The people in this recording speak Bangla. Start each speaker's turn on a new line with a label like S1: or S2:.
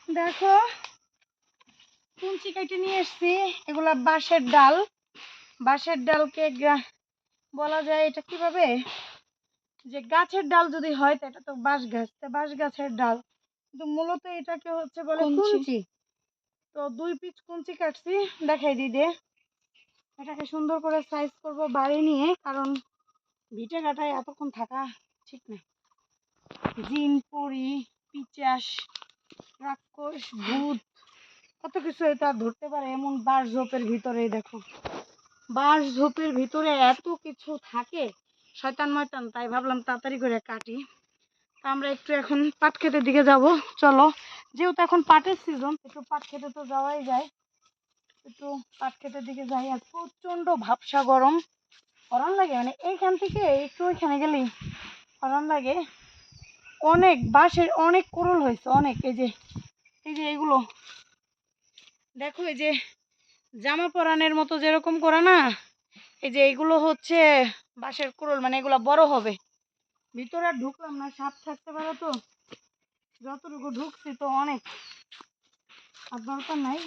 S1: দেখো কুঞ্চি কেটে নিয়ে এসছি, এগুলা বাঁশের ডাল। বাঁশের ডালকে বলা যায় এটা কিভাবে, যে গাছের ডাল যদি হয় তো এটা তো বাঁশ গাছ, বাঁশ গাছের ডাল, কিন্তু মূলত এটাকে হচ্ছে বলে কুঞ্চি। তো 2 পিস কুঞ্চি কাটছি, দেখাই দিদি। এটাকে সুন্দর করে সাইজ করব বাড়ি নিয়ে, কারণ ভিটে কাটায় এতক্ষণ থাকা ঠিক না। জিন, পরি, পিচাস, রাক্ষস, ভূত, কত কিছু এটা ধরতে পারে এমন বাঁশ ঝোপের ভিতরে। দেখো বাঁশ ঝোপের ভিতরে এত কিছু থাকে, শয়তান ময়তান, তাই ভাবলাম তাড়াতাড়ি করে কাটি। আমরা একটু এখন পাট খেতের দিকে যাব, চলো। যেহেতু এখন পাটের সিজন, একটু পাট খেতে তো যাওয়াই যায়, একটু পাট খেতের দিকে যাই। আর প্রচন্ড ভাবসা গরম, গরম লাগে, মানে এইখান থেকে একটু ওইখানে গেলেই গরম লাগে। অনেক বাঁশের অনেক কুড়ুল হয়েছে, অনেক। এই যে এগুলো দেখো, এই যে জামা পরানের মতো যেরকম করে না, এই যে এগুলো হচ্ছে বাঁশের কুড়ুল, মানে এগুলো বড় হবে। ভিতরে আর ঢুকলাম না, সাপ থাকতে পারে, তো যতটুকু ঢুকছি তো অনেক, আর দরকার নাই।